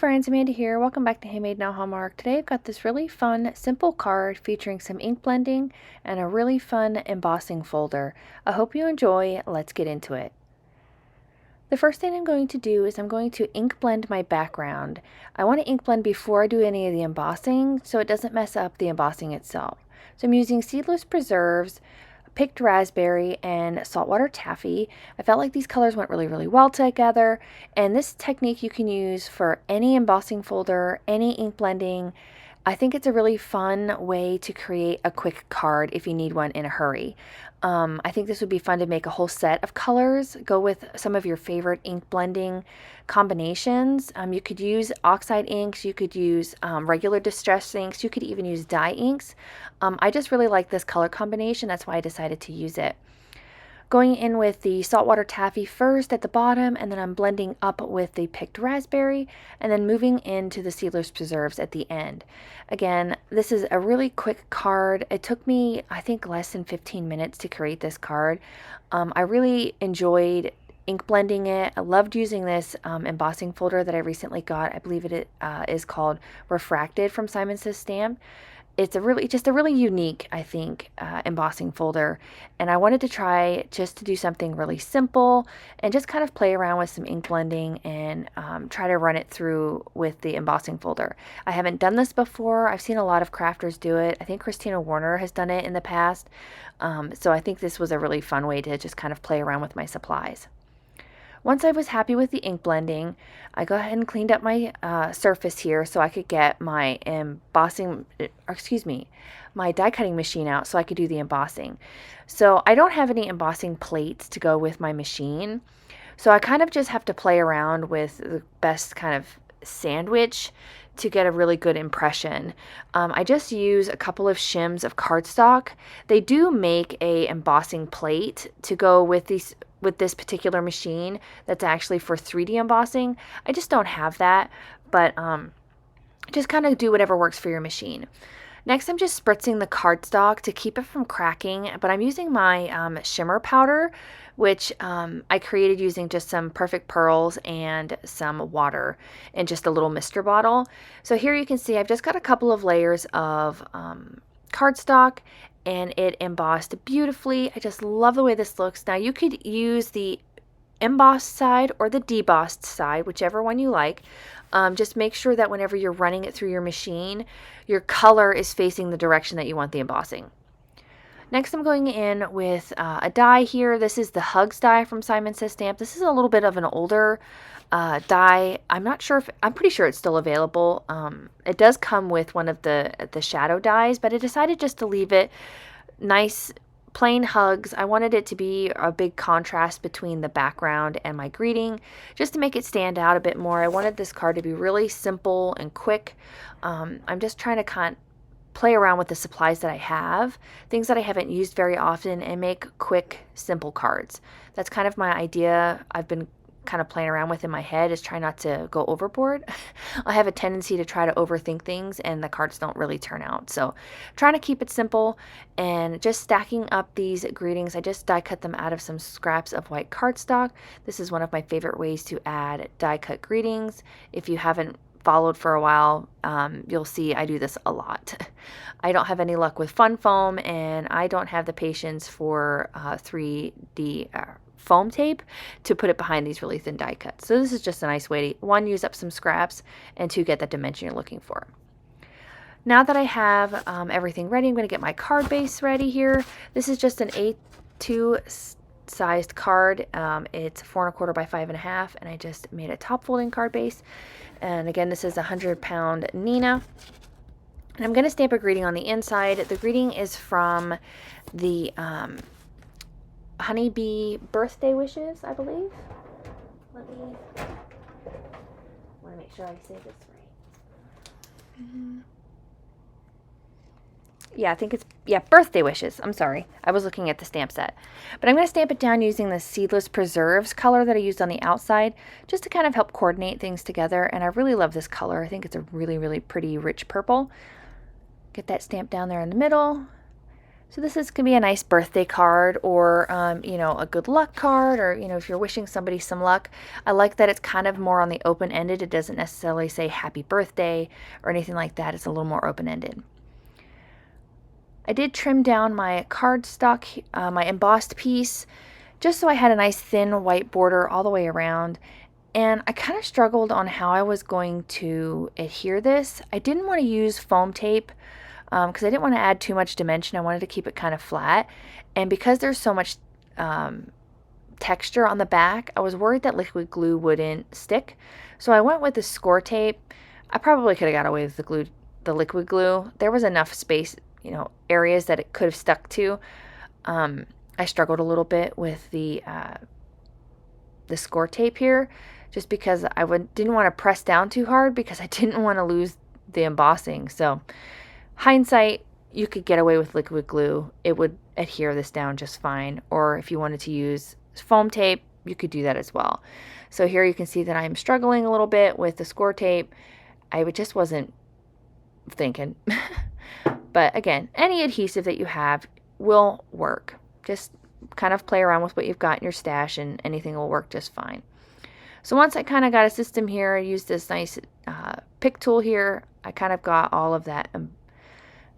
friends, Amanda here. Welcome back to Handmade Now Hallmark. Today I've got this really fun, simple card featuring some ink blending and a really fun embossing folder. I hope you enjoy. Let's get into it. The first thing I'm going to do is I'm going to ink blend my background. I want to ink blend before I do any of the embossing so it doesn't mess up the embossing itself. So I'm using seedless preserves, picked raspberry, and saltwater taffy. I felt like these colors went really well together, and this technique you can use for any embossing folder, any ink blending. I think it's a really fun way to create a quick card if you need one in a hurry. I think this would be fun to make a whole set of colors, go with some of your favorite ink blending combinations. You could use oxide inks, you could use regular distress inks, you could even use dye inks. I just really like this color combination, that's why I decided to use it. Going in with the saltwater taffy first at the bottom, and then I'm blending up with the picked raspberry, and then moving into the seedless preserves at the end. Again, this is a really quick card. It took me, I think, less than 15 minutes to create this card. I really enjoyed ink blending it. I loved using this embossing folder that I recently got. I believe it is called REFRACTED from Simon Says Stamp. It's just a really unique, I think, embossing folder, and I wanted to try just to do something really simple and just kind of play around with some ink blending and try to run it through with the embossing folder. I haven't done this before. I've seen a lot of crafters do it. I think Christina Warner has done it in the past, so I think this was a really fun way to just kind of play around with my supplies. Once I was happy with the ink blending, I go ahead and cleaned up my surface here so I could get my my die cutting machine out so I could do the embossing. So I don't have any embossing plates to go with my machine, so I kind of just have to play around with the best kind of sandwich to get a really good impression. I just use a couple of shims of cardstock. They do make a embossing plate to go with this particular machine that's actually for 3D embossing. I just don't have that, but just kind of do whatever works for your machine. Next, I'm just spritzing the cardstock to keep it from cracking, but I'm using my shimmer powder, which I created using just some Perfect Pearls and some water in just a little mister bottle. So here you can see I've just got a couple of layers of cardstock, and it embossed beautifully. I just love the way this looks. Now you could use the embossed side or the debossed side, whichever one you like. Just make sure that whenever you're running it through your machine, your color is facing the direction that you want the embossing. Next, I'm going in with a die here. This is the Hugs die from Simon Says Stamp. This is a little bit of an older die. I'm pretty sure it's still available. It does come with one of the shadow dies, but I decided just to leave it nice, plain hugs. I wanted it to be a big contrast between the background and my greeting, just to make it stand out a bit more. I wanted this card to be really simple and quick. I'm just trying to play around with the supplies that I have, things that I haven't used very often, and make quick, simple cards. That's kind of my idea. I've been kind of playing around with in my head, is try not to go overboard. I have a tendency to try to overthink things, and the cards don't really turn out. So trying to keep it simple and just stacking up these greetings. I just die cut them out of some scraps of white cardstock. This is one of my favorite ways to add die cut greetings. If you haven't followed for a while, you'll see I do this a lot. I don't have any luck with fun foam, and I don't have the patience for 3D foam tape to put it behind these really thin die cuts. So this is just a nice way to, one, use up some scraps, and two, get that dimension you're looking for. Now that I have everything ready, I'm going to get my card base ready here. This is just an A2 sized card. It's 4 1/4 by 5 1/2, and I just made a top folding card base. And again, this is a 100-pound Neenah. And I'm going to stamp a greeting on the inside. The greeting is from the Honeybee Birthday Wishes, I believe. I want to make sure I say this right. Yeah, I think it's, Birthday Wishes. I'm sorry. I was looking at the stamp set. But I'm going to stamp it down using the Seedless Preserves color that I used on the outside, just to kind of help coordinate things together. And I really love this color. I think it's a really pretty, rich purple. Get that stamped down there in the middle. So this is going to be a nice birthday card, or, you know, a good luck card, or, you know, if you're wishing somebody some luck. I like that it's kind of more on the open-ended. It doesn't necessarily say happy birthday or anything like that. It's a little more open-ended. I did trim down my cardstock, my embossed piece, just so I had a nice thin white border all the way around. And I kind of struggled on how I was going to adhere this. I didn't want to use foam tape, because I didn't want to add too much dimension. I wanted to keep it kind of flat. And because there's so much texture on the back, I was worried that liquid glue wouldn't stick. So I went with the Scor tape. I probably could have got away with the liquid glue. There was enough space, you know, areas that it could have stuck to. I struggled a little bit with the Scor tape here, just because I didn't want to press down too hard, because I didn't want to lose the embossing. So hindsight, you could get away with liquid glue. It would adhere this down just fine. Or if you wanted to use foam tape, you could do that as well. So here you can see that I'm struggling a little bit with the Scor tape. I just wasn't thinking. But again, any adhesive that you have will work. Just kind of play around with what you've got in your stash and anything will work just fine. So once I kind of got a system here, I used this nice pick tool here. I kind of got all of that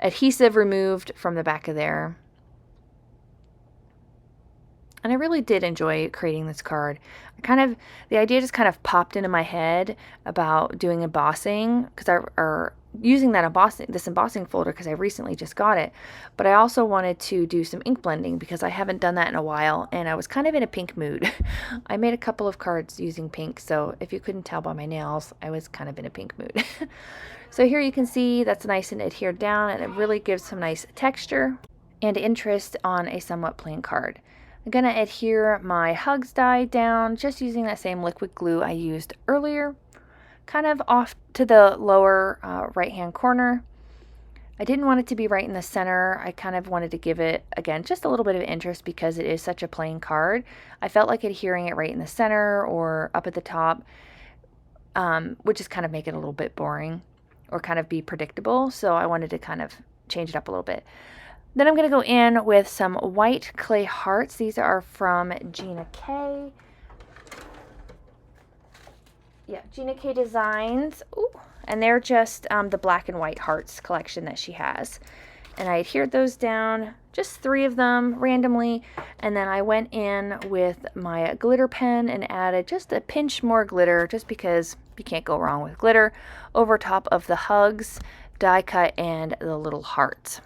adhesive removed from the back of there. And I really did enjoy creating this card. The idea just kind of popped into my head about doing embossing, because using this embossing folder, because I recently just got it. But I also wanted to do some ink blending, because I haven't done that in a while, and I was kind of in a pink mood. I made a couple of cards using pink, so if you couldn't tell by my nails, I was kind of in a pink mood. So here you can see that's nice and adhered down, and it really gives some nice texture and interest on a somewhat plain card. I'm going to adhere my hugs die down just using that same liquid glue I used earlier, kind of off to the lower right hand corner. I didn't want it to be right in the center. I kind of wanted to give it, again, just a little bit of interest, because it is such a plain card. I felt like adhering it right in the center or up at the top would just kind of make it a little bit boring or kind of be predictable. So I wanted to kind of change it up a little bit. Then I'm going to go in with some white clay hearts. These are from Gina K. Yeah, Gina K Designs. Ooh. And they're just the black and white hearts collection that she has. And I adhered those down, just 3 of them randomly. And then I went in with my glitter pen and added just a pinch more glitter, just because you can't go wrong with glitter, over top of the hugs, die cut, and the little hearts.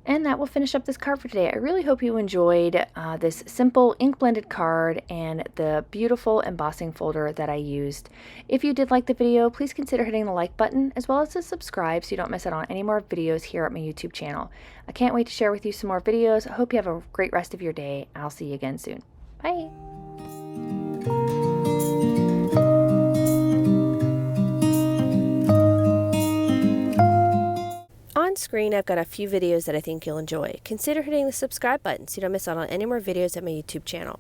And that will finish up this card for today. I really hope you enjoyed this simple ink blended card and the beautiful embossing folder that I used. If you did like the video, please consider hitting the like button, as well as to subscribe so you don't miss out on any more videos here at my YouTube channel. I can't wait to share with you some more videos. I hope you have a great rest of your day. I'll see you again soon. Bye! On screen, I've got a few videos that I think you'll enjoy. Consider hitting the subscribe button so you don't miss out on any more videos at my YouTube channel.